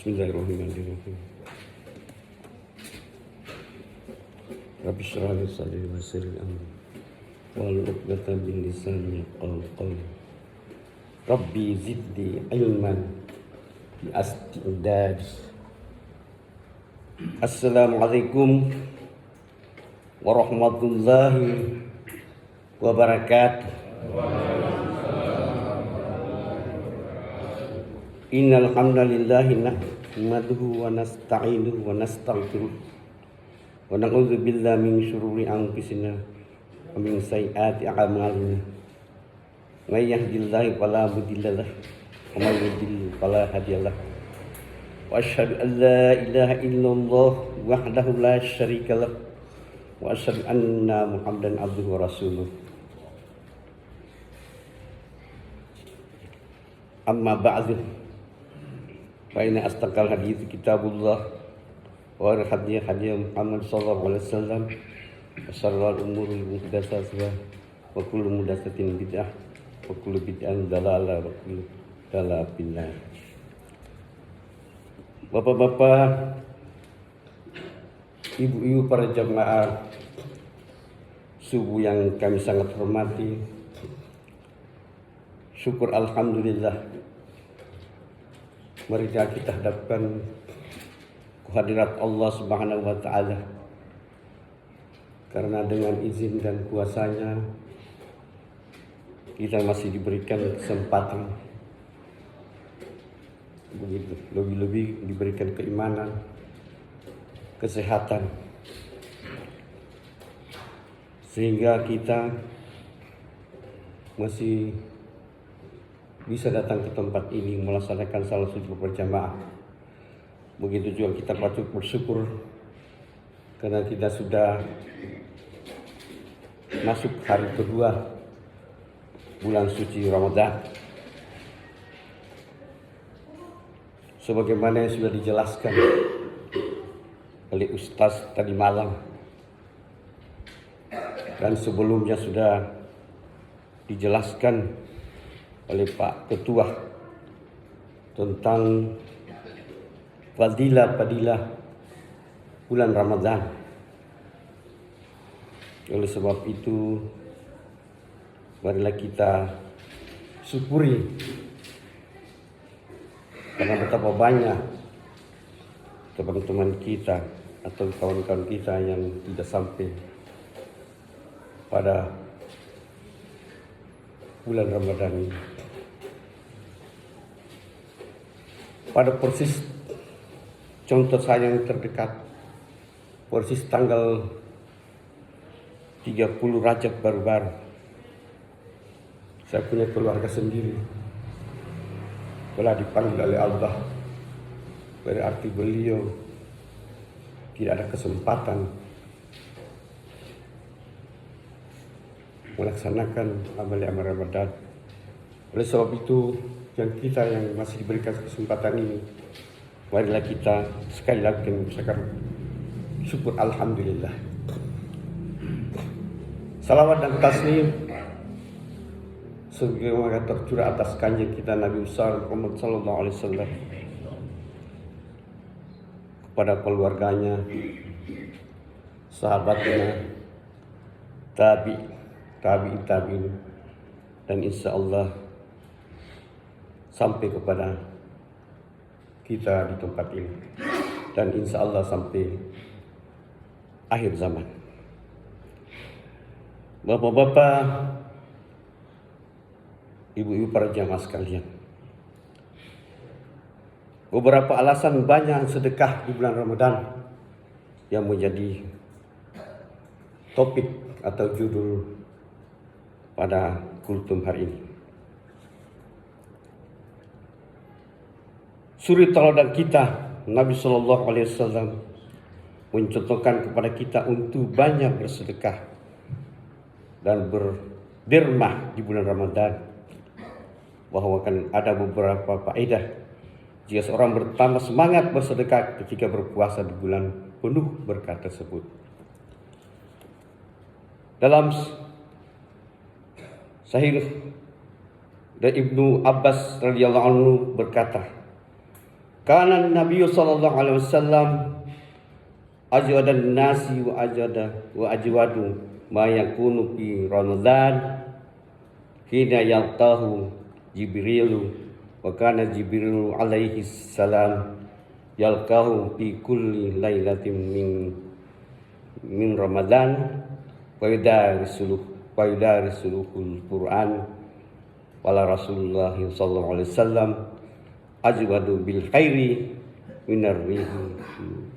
Bismillahirrahmanirrahim. Rabbi shrah li sadri wa yassir li amri wahlul 'uqdatam min lisani yafqahu qawli. Rabbi zidni ilman bi astidad. Assalamualaikum warahmatullahi wabarakatuh. Innal hamdalillah nahmaduhu wa nasta'inuhu wa nastaghfiruh wa na'udzu billahi min syururi anfusina wa min sayyiati a'malina. May yahdihillahu fala mudilla lahu wa may yudlil fala hadiya lahu. Wa asyhadu an la ilaha illallah wahdahu la syarika lahu wa asyhadu anna Muhammadan abduhu wa rasuluh. Amma ba'du. Fa inna astaqal hadits kitabullah wa al-hadiy Muhammad sallallahu alaihi wasallam wa syarrul umuri muhdatsatuha wa kullu muhdatsatin bid'ah wa kullu bid'atin dalalah wa kullu dalalatin finnar. Bapak-bapak, ibu-ibu, para jamaah subuh yang kami sangat hormati, syukur alhamdulillah mari kita hadapkan kehadirat Allah Subhanahu wa taala, karena dengan izin dan kuasanya kita masih diberikan kesempatan, begitu, lebih-lebih diberikan keimanan, kesehatan, sehingga kita masih bisa datang ke tempat ini melaksanakan salat subuh berjamaah. Begitu juga kita patut bersyukur karena kita sudah masuk hari kedua bulan suci Ramadan. Sebagaimana yang sudah dijelaskan oleh Ustaz tadi malam dan sebelumnya sudah dijelaskan oleh Pak Ketua tentang fadilah bulan Ramadan. Oleh sebab itu, marilah kita syukuri karena betapa banyak teman-teman kita atau kawan-kawan kita yang tidak sampai pada bulan Ramadan ini. Pada persis contoh saya yang terdekat, persis tanggal 30 Rajab baru-baru, saya punya keluarga sendiri telah dipanggil oleh Allah. Berarti beliau tidak ada kesempatan melaksanakan amal-amal Ramadan. Oleh sebab itu, yang kita yang masih diberikan kesempatan ini, marilah kita sekali lagi mengucapkan syukur alhamdulillah. Salawat dan taslim sebagaimana tercurah atas kanjeng kita Nabi Muhammad sallallahu alaihi wasallam, kepada keluarganya, sahabatnya, tabi'in, dan insya Allah sampai kepada kita di tempat ini, dan insya Allah sampai akhir zaman. Bapak-bapak, ibu-ibu, para jamaah sekalian, beberapa alasan banyak sedekah di bulan Ramadan yang menjadi topik atau judul pada kultum hari ini. Suri teladan kita, Nabi Shallallahu Alaihi Wasallam mencontohkan kepada kita untuk banyak bersedekah dan berdermah di bulan Ramadan, bahwa kan ada beberapa faedah jika seorang bertambah semangat bersedekah ketika berpuasa di bulan penuh berkah tersebut. Dalam Sahih dari Ibnu Abbas radhiyallahu anhu berkata, Kana Nabi sallallahu alaihi wasallam ajwadan nasi wa ajwadu ma yakunu fi Ramadan hina yalqahu Jibrilu wa kana Jibrilu alaihi salam yalqahu fi kulli lailatin min Ramadan wa yudarisuhul Quran wala Rasulullah sallallahu alaihi wasallam ajwadu bil khairi minar rihi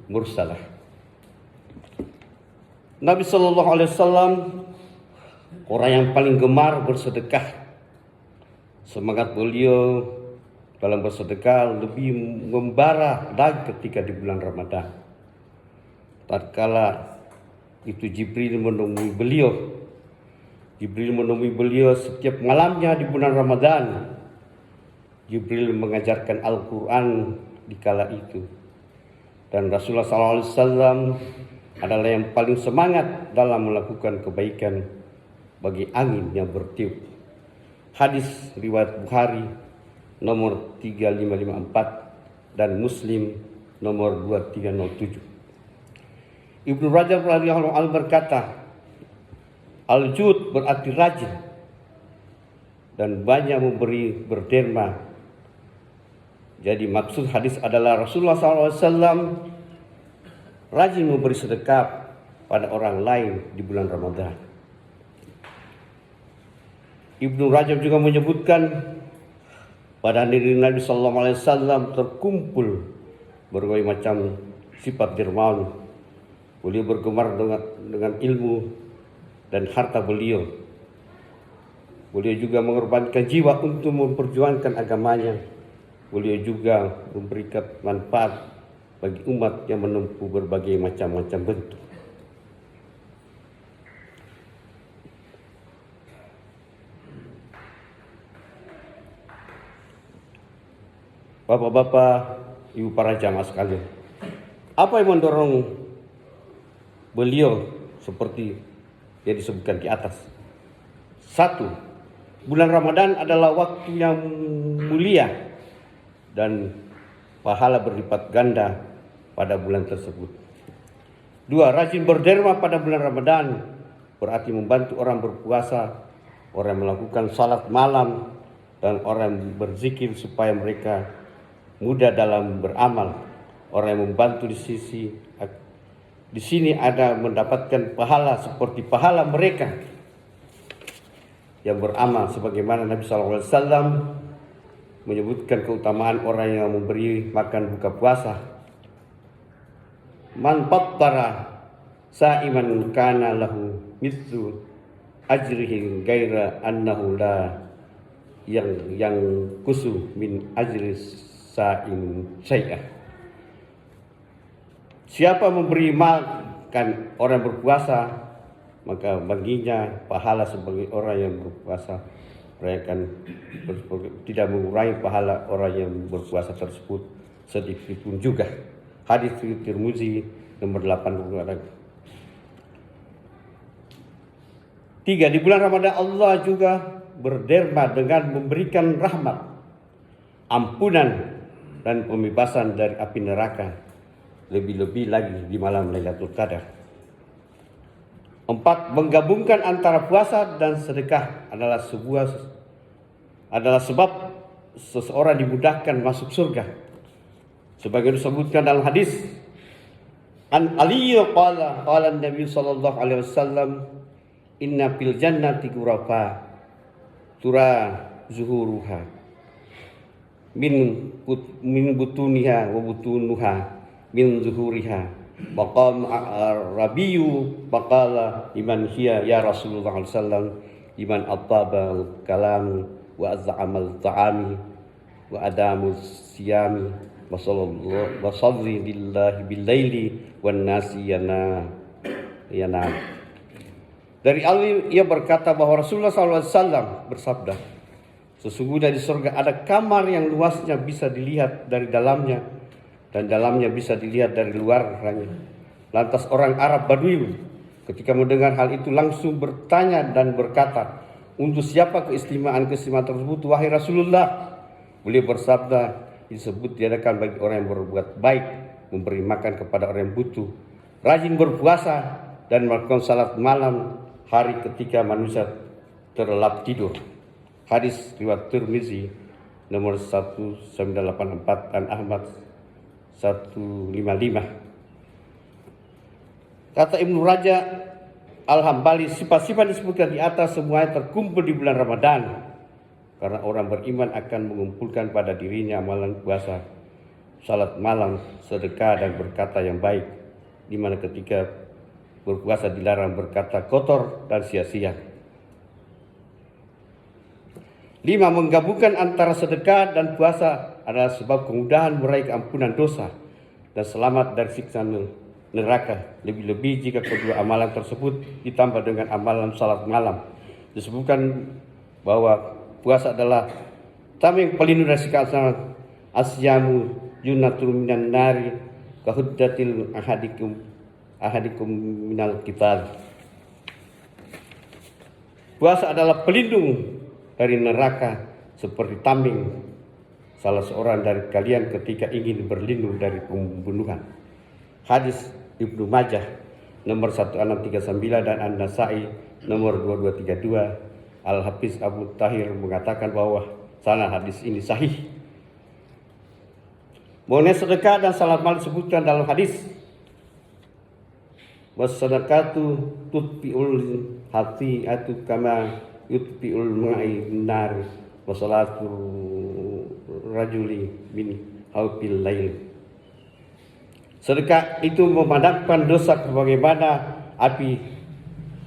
mursalah. Nabi sallallahu alaihi wasallam orang yang paling gemar bersedekah. Semangat beliau dalam bersedekah lebih membara lagi ketika di bulan Ramadan. Tatkala itu Jibril menemui beliau. Jibril menemui beliau setiap malamnya di bulan Ramadan. Jibril mengajarkan Al-Quran di kala itu. Dan Rasulullah SAW adalah yang paling semangat dalam melakukan kebaikan bagi angin yang bertiup. Hadis riwayat Bukhari nomor 3554 dan Muslim nomor 2307. Ibnu Rajab radhiyallahu anhu berkata, al-jud berarti rajin dan banyak memberi berderma. Jadi maksud hadis adalah Rasulullah SAW rajin memberi sedekah pada orang lain di bulan Ramadan. Ibnu Rajab juga menyebutkan pada diri Nabi SAW terkumpul berbagai macam sifat dermawan. Beliau bergemar dengan ilmu dan harta beliau. Beliau juga mengorbankan jiwa untuk memperjuangkan agamanya. Beliau juga memberikan manfaat bagi umat yang menempuh berbagai macam-macam bentuk. Bapak-bapak, ibu para jamaah sekalian, apa yang mendorong beliau seperti yang disebutkan di atas? Satu, bulan Ramadan adalah waktu yang mulia dan pahala berlipat ganda pada bulan tersebut. Dua, rajin berderma pada bulan Ramadan berarti membantu orang berpuasa, orang yang melakukan salat malam, dan orang yang berzikir supaya mereka mudah dalam beramal. Orang yang membantu di sini ada mendapatkan pahala seperti pahala mereka yang beramal, sebagaimana Nabi SAW menyebutkan keutamaan orang yang memberi makan buka puasa. Man fattara sa'iman kana lahu mithlu ajrihi gaira annahu la yang kusu min ajri sa'in syai'ah. Siapa memberi makan orang berpuasa, maka baginya pahala sebagai orang yang berpuasa. Mereka akan tidak mengurangi pahala orang yang berpuasa tersebut sedikit pun juga. Hadis Tirmizi nomor 8. Tiga, di bulan Ramadan Allah juga berderma dengan memberikan rahmat, ampunan, dan pembebasan dari api neraka. Lebih-lebih lagi di malam Lailatul Qadar. 4, menggabungkan antara puasa dan sedekah adalah sebab seseorang dimudahkan masuk surga. Sebagai disebutkan dalam hadis, An Ali qala Nabi sallallahu alaihi wasallam, inna fil jannati ghurafa tura zuhuruha min butuniha wa butunuha min zuhuriha. Maqam Rabiyu baqala iman hiya ya Rasulullah sallallahu iman at-tabal kalam wa az'amal ta'ami wa adamu siyami wa salli lillahi bil laili wan nasi yana. Dari Ali ia berkata bahwa Rasulullah SAW bersabda, sesungguhnya di surga ada kamar yang luasnya bisa dilihat dari dalamnya dan dalamnya bisa dilihat dari luarnya. Lantas orang Arab Badui ketika mendengar hal itu langsung bertanya dan berkata, untuk siapa keistimewaan tersebut wahai Rasulullah? Beliau bersabda, disebut diadakan bagi orang yang berbuat baik, memberi makan kepada orang yang butuh, rajin berpuasa dan melakukan salat malam hari ketika manusia terlelap tidur. Hadis riwayat Tirmizi nomor 1984 dan Ahmad 155. Kata Ibnu Raja Al-Hambali, sifat-sifat disebutkan di atas semuanya terkumpul di bulan Ramadan. Karena orang beriman akan mengumpulkan pada dirinya amalan puasa, salat malam, sedekah dan berkata yang baik, di mana ketika berpuasa dilarang berkata kotor dan sia-sia. 5. Menggabungkan antara sedekah dan puasa adalah sebab kemudahan meraih keampunan dosa dan selamat dari siksa neraka. Lebih-lebih jika kedua amalan tersebut ditambah dengan amalan salat malam. Disebutkan bahwa puasa adalah tameng pelindung dari siksa asyamu junatul minan nari kahuddatil ahadikum minal kitab. Puasa adalah pelindung dari neraka seperti tameng salah seorang dari kalian ketika ingin berlindung dari pembunuhan. Hadis Ibnu Majah nomor 1639 dan An-Nasai nomor 2232. Al-Hafiz Abu Tahir mengatakan bahwa sanad hadis ini sahih. Mengenai sedekah dan salat malam disebutkan dalam hadis, was-sadaqatu tutfi'ul hati'atu kama yutfi'ul ma'i nar wa salatu rajuli min haubil lail. Sedekah itu memadamkan dosa sebagaimana api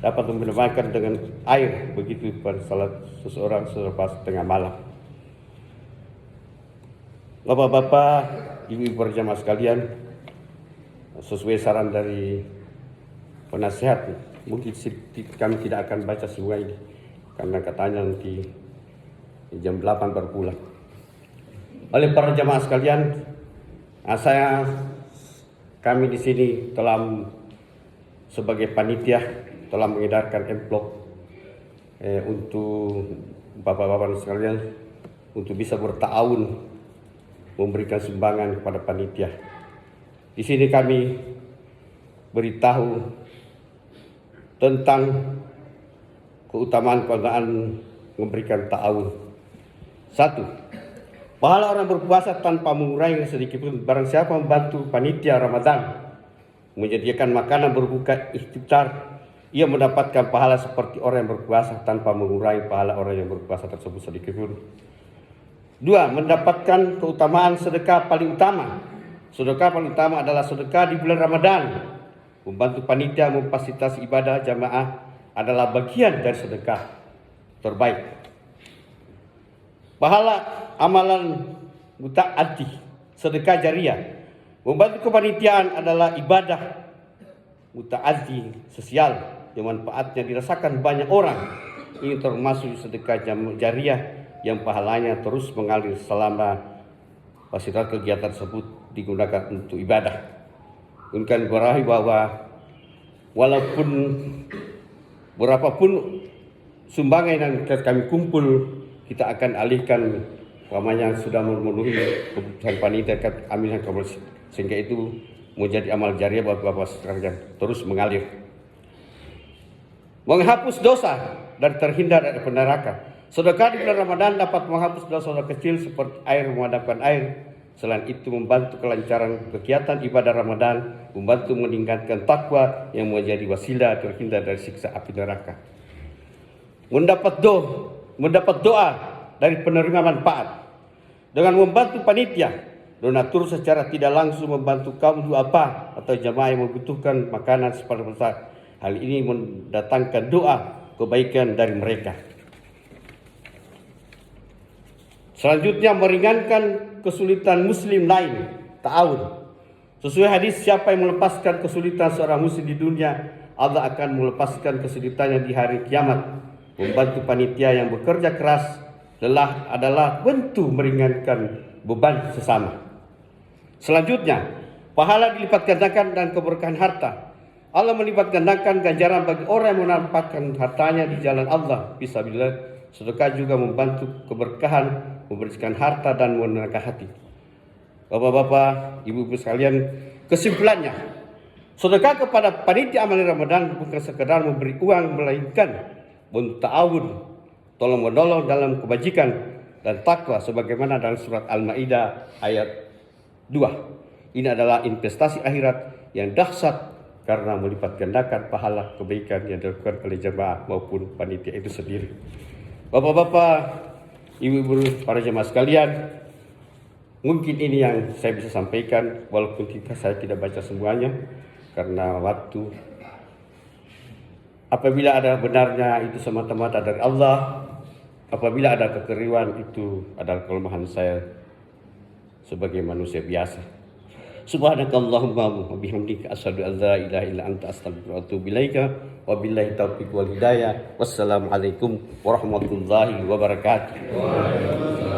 dapat memadamkan dengan air, begitu pada salat seseorang selepas tengah malam. Bapak-bapak, ibu-ibu berjamaah sekalian, sesuai saran dari penasihat, mungkin kami tidak akan baca semua ini karena katanya nanti jam 8 baru pulang. Oleh para jamaah sekalian, kami di sini telah sebagai panitia telah mengedarkan amplop untuk bapak-bapak sekalian untuk bisa berta'awun memberikan sumbangan kepada panitia. Di sini kami beritahu tentang keutamaan memberikan ta'awun. 1. Pahala orang berpuasa tanpa mengurangi sedikit pun. Barang siapa membantu panitia Ramadan menyediakan makanan berbuka iftar, ia mendapatkan pahala seperti orang yang berpuasa tanpa mengurangi pahala orang yang berpuasa tersebut sedikit pun. 2. Mendapatkan keutamaan sedekah paling utama. Sedekah paling utama adalah sedekah di bulan Ramadan. Membantu panitia memfasilitasi ibadah jamaah adalah bagian dari sedekah terbaik. Pahala amalan muta'addi, sedekah jariah. Membantu kepanitiaan adalah ibadah muta'addi sosial yang manfaatnya dirasakan banyak orang. Ini termasuk sedekah jariah yang pahalanya terus mengalir selama fasilitas kegiatan tersebut digunakan untuk ibadah. Mungkin berahi bahwa walaupun berapapun sumbangan yang kami kumpul, kita akan alihkan yang sudah memenuhi kebutuhan panitia amilkan komersil, sehingga itu menjadi amal jariah buat bapak sekalian terus mengalir. Menghapus dosa dan terhindar dari neraka. Sedekah di bulan Ramadan dapat menghapus dosa-dosa kecil seperti air memadamkan air. Selain itu membantu kelancaran kegiatan ibadah Ramadan, membantu meningkatkan takwa yang menjadi wasilah terhindar dari siksa api neraka. Mendapat doa dari penerima manfaat. Dengan membantu panitia, donatur secara tidak langsung membantu kaum duafa atau jamaah yang membutuhkan makanan seperti besar. Hal ini mendatangkan doa kebaikan dari mereka. Selanjutnya meringankan kesulitan muslim lain, ta'awun. Sesuai hadis, siapa yang melepaskan kesulitan seorang muslim di dunia, Allah akan melepaskan kesulitannya di hari kiamat. Membantu panitia yang bekerja keras lelah adalah bentuk meringankan beban sesama. Selanjutnya, pahala dilipat gandakan dan keberkahan harta. Allah melipat gandakan ganjaran bagi orang yang menampakkan hartanya di jalan Allah. Fisabilillah. Sedekah juga membantu keberkahan, membersihkan harta dan menenangkan hati. Bapak-bapak, ibu-ibu sekalian, kesimpulannya, sedekah kepada panitia amal Ramadan bukan sekedar memberi uang, melainkan ta'awun, tolong menolong dalam kebajikan dan takwa sebagaimana dalam surat Al-Maidah ayat 2. Ini adalah investasi akhirat yang dahsyat karena melipat gandakan pahala kebaikan yang dilakukan oleh jemaah maupun panitia itu sendiri. Bapak-bapak, ibu-ibu, para jemaah sekalian, mungkin ini yang saya bisa sampaikan, walaupun saya tidak baca semuanya karena waktu. Apabila ada benarnya itu semata-mata dari Allah, apabila ada kekeliruan itu adalah kelemahan saya sebagai manusia biasa. Subhanakallahumma wa bihamdika asyhadu an la ilaha illa anta astaghfiruka wa atubu ilaika. Wabillahi taufiq wal hidayah. Wassalamualaikum warahmatullahi wabarakatuh.